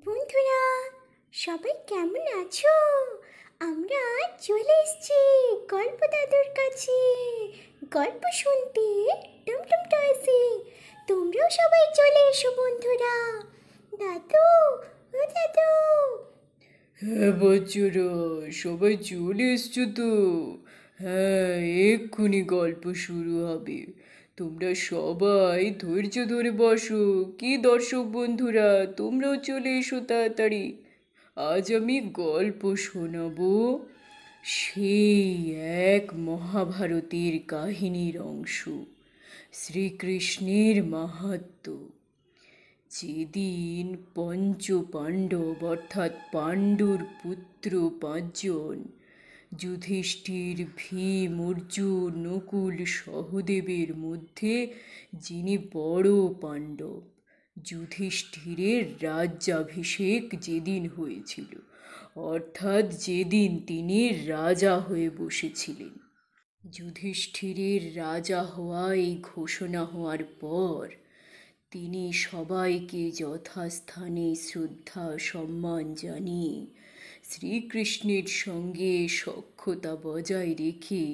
বন্ধুরা, সবাই কেমন আছো? আমরা চলে এসেছি গল্প দাদুর কাছে গল্প শুনতে। টুমটুম টয়েসে তোমরাও সবাই চলে এসো বন্ধুরা। দাদু, ও দাদু। হ্যাঁ বাচ্চারা, সবাই চলে এসছো তো? হ্যাঁ, এক্ষুনি গল্প শুরু হবে। তোমরা সবাই ধৈর্য ধরে বসো। কি দর্শক বন্ধুরা, তোমরাও চলে এসো তাড়াতাড়ি। আজ আমি গল্প শোনাবো সেই এক মহাভারতের কাহিনীর অংশ, শ্রীকৃষ্ণের মাহাত্ম্য। যেদিন পঞ্চ পাণ্ডব অর্থাৎ পাণ্ডুর পুত্র পাঁচজন যুধিষ্ঠির, ভীম, অর্জুন, নকুল, সহদেবের মধ্যে যিনি বড় পাণ্ডব, যুধিষ্ঠিরের রাজ্যাভিষেক যেদিন হয়েছিল, অর্থাৎ যেদিন তিনি রাজা হয়ে বসেছিলেন। যুধিষ্ঠিরের রাজা হওয়া এই ঘোষণা হওয়ার পর তিনি সবাইকে যথাস্থানে শ্রদ্ধা সম্মান জানিয়ে শ্রীকৃষ্ণের সঙ্গে সখ্যতা বজায় রেখে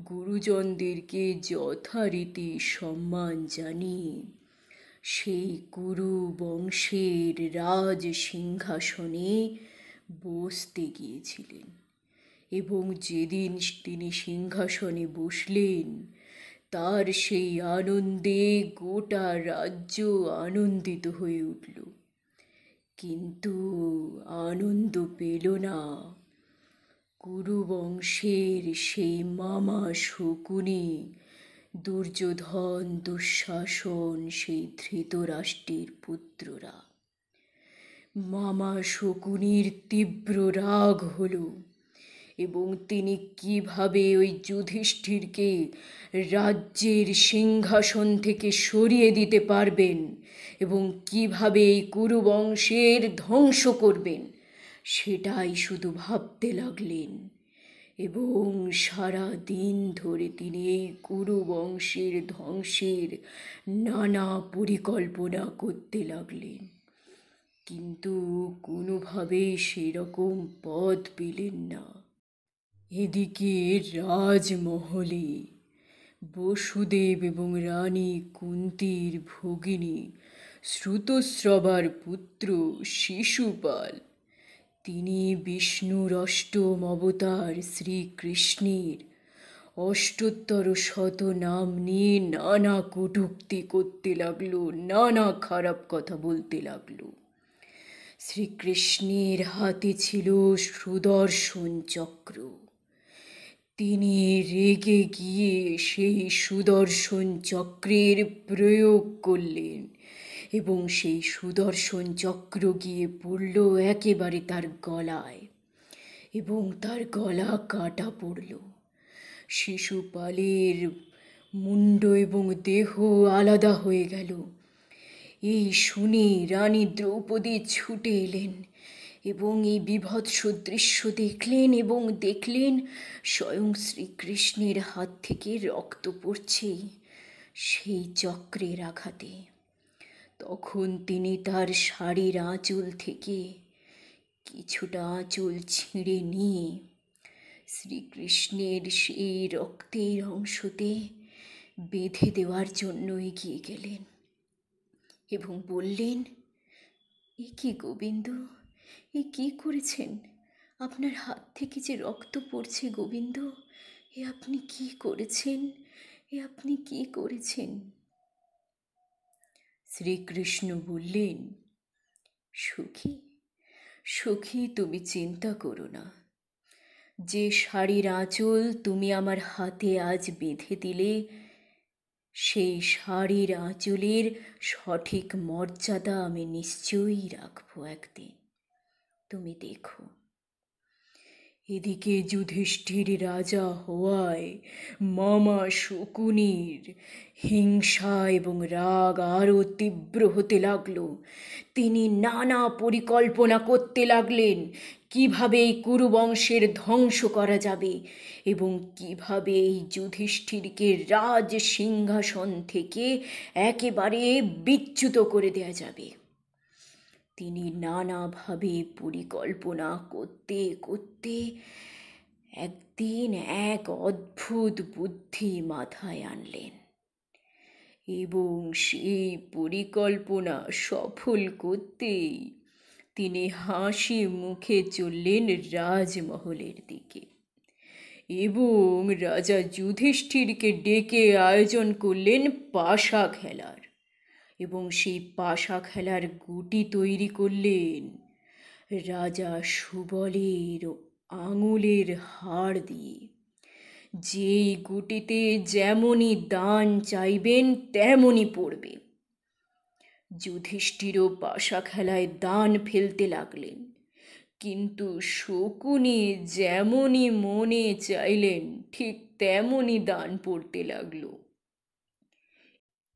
গুরুজনদেরকে যথারীতি সম্মান জানিয়ে সেই কুরু বংশের রাজ সিংহাসনে বসতে গিয়েছিলেন। এবং যেদিন তিনি সিংহাসনে বসলেন, তার সেই আনন্দে গোটা রাজ্য আনন্দিত হয়ে উঠল। কিন্তু আনন্দ পেল না কুরুবংশের সেই মামা শকুনি, দুর্যোধন, দুঃশাসন, সেই ধৃতরাষ্ট্রের পুত্ররা। মামা শকুনির তীব্র রাগ হলো এবং তিনি কিভাবে ওই যুধিষ্ঠিরকে রাজ্যের সিংহাসন থেকে সরিয়ে দিতে পারবেন এবং কিভাবে এই কুরুবংশের ধ্বংস করবেন, সেটাই শুধু ভাবতে লাগলেন। এবং সারা দিন ধরে তিনি এই কুরুবংশের ধ্বংসের নানা পরিকল্পনা করতে লাগলেন, কিন্তু কোনোভাবেই সেরকম পথ পেলেন না। এদিকে রাজমহলে বসুদেব এবং রানী কুন্তির ভগিনী শ্রুতস্রবার পুত্র শিশুপাল, তিনি বিষ্ণুর অষ্টম অবতার শ্রীকৃষ্ণের ৭৮ নাম নিয়ে নানা কটূক্তি করতে লাগলো, নানা খারাপ কথা বলতে লাগলো। শ্রীকৃষ্ণের হাতে ছিল সুদর্শন চক্র। তিনি রেগে গিয়ে সেই সুদর্শন চক্রের প্রয়োগ করলেন এবং সেই সুদর্শন চক্র গিয়ে পড়ল একেবারে তার গলায় এবং তার গলা কাটা পড়ল। শিশুপালের মুন্ড এবং দেহ আলাদা হয়ে গেল। এই শুনে রানী দ্রৌপদী ছুটে এলেন এবং এই বীভৎস দৃশ্য দেখলেন এবং দেখলেন স্বয়ং শ্রীকৃষ্ণের হাত থেকে রক্ত পড়ছে সেই চক্রের আঘাতে। তখন তিনি তার শাড়ির আঁচল থেকে কিছুটা আঁচল ছিঁড়ে নিয়ে শ্রীকৃষ্ণের সেই রক্তের অংশতে বেঁধে দেওয়ার জন্য এগিয়ে গেলেন এবং বললেন, এ কি গোবিন্দ, এ কি করেছেন? আপনার হাত থেকে যে রক্ত পড়ছে গোবিন্দ, এ আপনি কি করেছেন? এ আপনি কি করেছেন? শ্রীকৃষ্ণ বললেন, সখী, সখী, তুমি চিন্তা করো না। যে শাড়ির আঁচল তুমি আমার হাতে আজ বেঁধে দিলে, সেই শাড়ির আঁচলের সঠিক মর্যাদা আমি নিশ্চয়ই রাখবো একদিন, তুমি দেখো। এদিকে যুধিষ্ঠির রাজা হওয়ায় মামা শকুনির হিংসা এবং রাগ আরও তীব্র হতে লাগলো। তিনি নানা পরিকল্পনা করতে লাগলেন কিভাবে এই কুরুবংশের ধ্বংস করা যাবে এবং কিভাবে এই যুধিষ্ঠিরকে রাজ সিংহাসন থেকে একেবারে বিচ্যুত করে দেয়া যাবে। তিনি নানাভাবে পরিকল্পনা করতে করতে একদিন এক অদ্ভুত বুদ্ধি মাথায় আনলেন এবং সেই পরিকল্পনা সফল করতেই তিনি হাসি মুখে চললেন রাজমহলের দিকে এবং রাজা যুধিষ্ঠিরকে ডেকে আয়োজন করলেন পাশা খেলার এবং সেই পাশা খেলার গুটি তৈরি করলেন রাজা সুবলের আঙুলের হাড় দিয়ে। যেই গুটিতে যেমনই দান চাইবেন তেমনই পড়বে। যুধিষ্ঠিরও পাশা খেলায় দান ফেলতে লাগলেন, কিন্তু শকুনি যেমনই মনে চাইলেন ঠিক তেমনই দান পড়তে লাগলো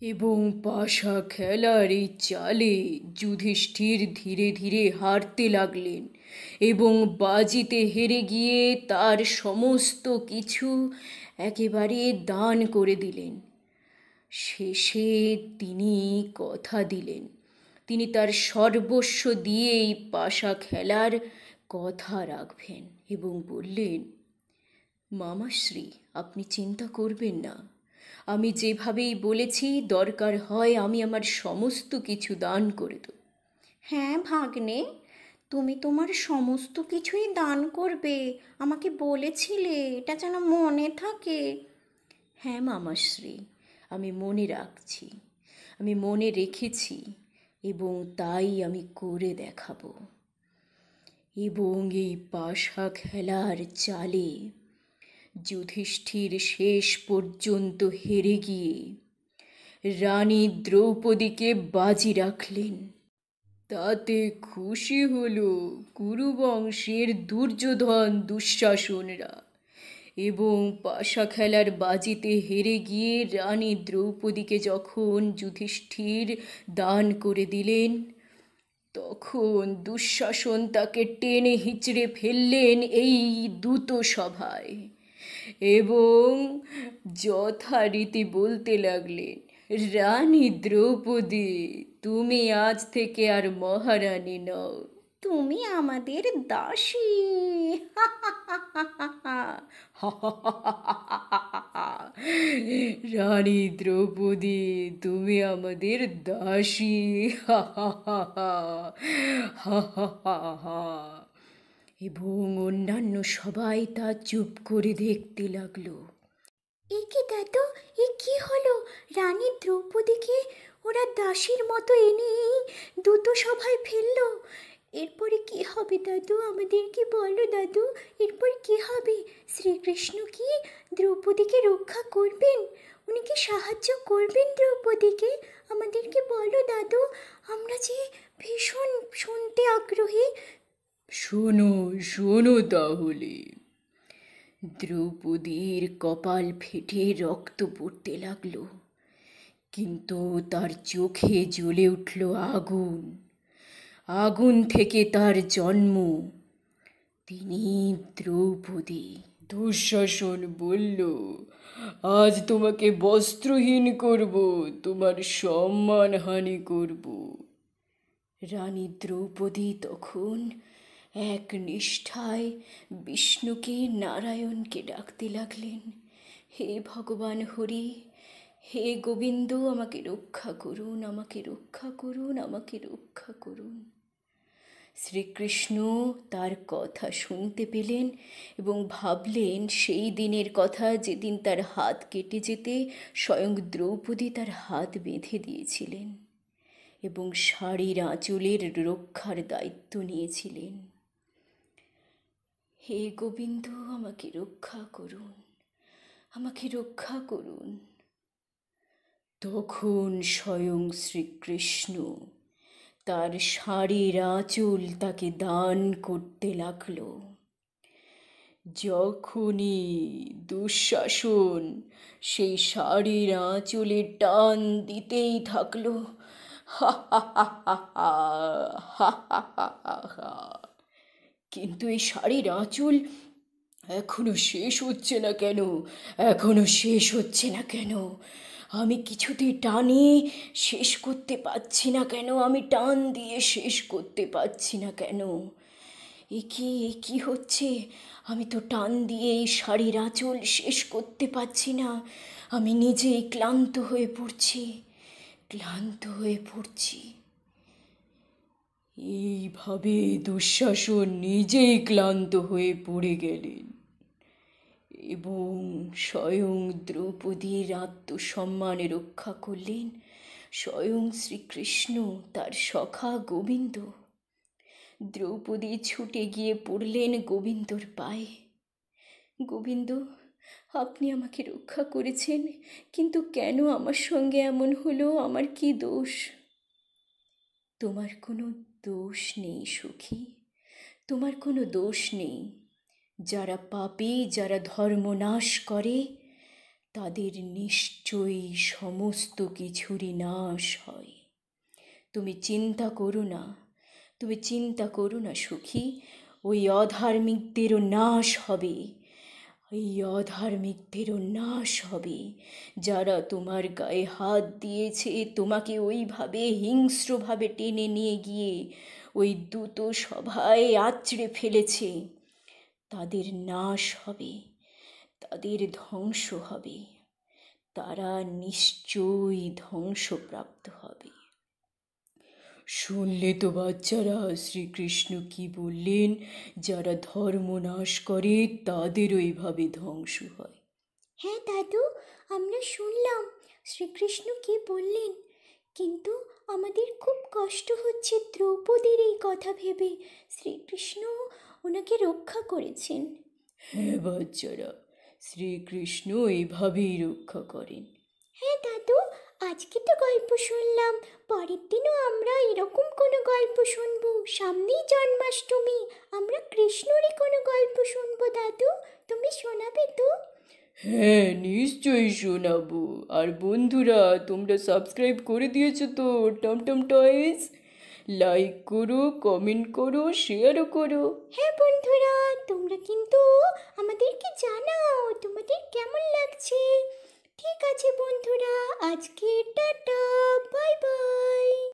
এবং পাশা খেলার এই চালে যুধিষ্ঠির ধীরে ধীরে হারতে লাগলেন এবং বাজিতে হেরে গিয়ে তার সমস্ত কিছু একেবারে দান করে দিলেন। শেষে তিনি কথা দিলেন তিনি তার সর্বস্ব দিয়েই পাশা খেলার কথা রাখবেন এবং বললেন, মামাশ্রী, আপনি চিন্তা করবেন না, আমি যেভাবেই বলেছি দরকার হয় আমি আমার সমস্ত কিছু দান করে দেব। হ্যাঁ ভাগ্নে, তুমি তোমার সমস্ত কিছুই দান করবে, আমাকে বলেছিলে, এটা যেন মনে থাকে। হ্যাঁ মামাশ্রী, আমি মনে রাখছি, আমি মনে রেখেছি এবং তাই আমি করে দেখাবো। এবং এই পাশা খেলার চালে যুধিষ্ঠির শেষ পর্যন্ত হেরে গিয়ে রানী দ্রৌপদীকে বাজি রাখলেন। তাতে খুশি হলো কুরুবংশের দুর্যোধন দুঃশাসনরা এবং পাশা খেলার বাজিতে হেরে গিয়ে রানী দ্রৌপদীকে যখন যুধিষ্ঠির দান করে দিলেন তখন দুঃশাসন তাকে টেনে হিচড়ে ফেললেন এই দ্যূত সভায় এবং যথারীতি বলতে লাগলেন, রানী দ্রৌপদী, তুমি আজ থেকে আর মহারানী নও, তুমি আমাদের দাসী। রানী দ্রৌপদী, তুমি আমাদের দাসী। এবং অন্যান্য সবাই তা চুপ করে দেখতে লাগলো। এ কি দাদু, এ কি হলো? রানী দ্রৌপদীকে ওরা দাসীর মতো এনে দ্রুত সভায় ফেললো। এরপরে কি হবে দাদু, আমাদেরকে বলো দাদু, এরপর কি হবে? শ্রীকৃষ্ণ কি দ্রৌপদীকে রক্ষা করবেন? উনি কি সাহায্য করবেন দ্রৌপদীকে? আমাদেরকে বলো দাদু, আমরা যে ভীষণ শুনতে আগ্রহী। শোনো শোনো তাহলে। দ্রৌপদীর কপাল ফেটে রক্ত পড়তে লাগলো, কিন্তু তার চোখে জ্বলে উঠল আগুন। আগুন থেকে তার জন্ম, তিনি দ্রৌপদী। দুঃশাসন বলল, আজ তোমাকে বস্ত্রহীন করব, তোমার সম্মানহানি করব। রানী দ্রৌপদী তখন এক নিষ্ঠায় বিষ্ণুকে নারায়ণকে ডাকতে লাগলেন, হে ভগবান হরি, হে গোবিন্দ, আমাকে রক্ষা করুন, আমাকে রক্ষা করুন, আমাকে রক্ষা করুন। শ্রীকৃষ্ণ তার কথা শুনতে পেলেন এবং ভাবলেন সেই দিনের কথা যেদিন তার হাত কেটে যেতে স্বয়ং দ্রৌপদী তার হাত বেঁধে দিয়েছিলেন এবং শাড়ির আঁচলের রক্ষার দায়িত্ব নিয়েছিলেন। হে গোবিন্দ, আমাকে রক্ষা করুন, আমাকে রক্ষা করুন। তখন স্বয়ং শ্রীকৃষ্ণ তার শাড়ির আঁচল তাকে দান করতে লাগল। যখনই দুঃশাসন সেই শাড়ির আঁচলে টান দিতেই থাকলো, হা হা হা হা হা হা হা হা হা। কিন্তু এই শাড়ির আঁচল এখনো শেষ হচ্ছে না কেন, এখনো শেষ হচ্ছে না কেন? আমি কিছুতেই টানে শেষ করতে পারছি না কেন, আমি টান দিয়ে শেষ করতে পারছি না কেন। এ কি হচ্ছে? আমি তো টান দিয়ে এই শাড়ির আঁচল শেষ করতে পারছি না। আমি নিজেই ক্লান্ত হয়ে পড়ছি, ক্লান্ত হয়ে পড়ছি। এইভাবে দুঃশাসন নিজেই ক্লান্ত হয়ে পড়ে গেলেন এবং স্বয়ং দ্রৌপদীর আত্মসম্মান রক্ষা করলেন স্বয়ং শ্রীকৃষ্ণ, তার সখা গোবিন্দ। দ্রৌপদী ছুটে গিয়ে পড়লেন গোবিন্দর পায়ে। গোবিন্দ, আপনি আমাকে রক্ষা করেছেন, কিন্তু কেন আমার সঙ্গে এমন হলো? আমার কি দোষ? তোমার কোনো দোষ নেই সখী, তোমার কোনো দোষ নেই। যারা পাপী, যারা ধর্মনাশ করে, তাদের নিশ্চয়ই সমস্ত কিছুরই নাশ হয়। তুমি চিন্তা করো না, তুমি চিন্তা করো না সখী, ওই অধার্মিকদেরও নাশ হবে, ওই অধার্মিকদেরও নাশ হবে। যারা তোমার গায়ে হাত দিয়েছে, তোমাকে ওইভাবে হিংস্রভাবে টেনে নিয়ে গিয়ে ওই দ্যুত সভায় আঁচড়ে ফেলেছে, তাদের নাশ হবে, তাদের ধ্বংস হবে, তারা নিশ্চয়ই ধ্বংসপ্রাপ্ত হবে। শুনলে তো বাচ্চারা, শ্রীকৃষ্ণ কি বললেন? যারা ধর্ম নাশ করে তাদের ওইভাবে ধ্বংস হয়। হ্যাঁ দাদু, আমরা শুনলাম শ্রীকৃষ্ণ কি বললেন, কিন্তু আমাদের খুব কষ্ট হচ্ছে দ্রৌপদীর এই কথা ভেবে। শ্রীকৃষ্ণ ওনাকে রক্ষা করেছেন। হ্যাঁ বাচ্চারা, শ্রীকৃষ্ণ এইভাবেই রক্ষা করেন। হ্যাঁ দাদু, আজকে তো গল্প শুনলাম, পরের দিনও আমরা এরকম কোনো গল্প শুনবো। সামনেই জন্মাষ্টমী, আমরা কৃষ্ণরই কোনো গল্প শুনবো দাদু, তুমি শোনাবে তো? হ্যাঁ, নিশ্চয়ই শোনাবো। আর বন্ধুরা, তোমরা সাবস্ক্রাইব করে দিয়েছো তো টমটম টয়েস? লাইক করো, কমেন্ট করো, শেয়ারও করো। হ্যাঁ বন্ধুরা, তোমরা কিন্তু আমাদেরকে জানাও তোমাদের কেমন লাগছে। ঠিক আছে বন্ধুরা, আজকে টাটা, বাই বাই।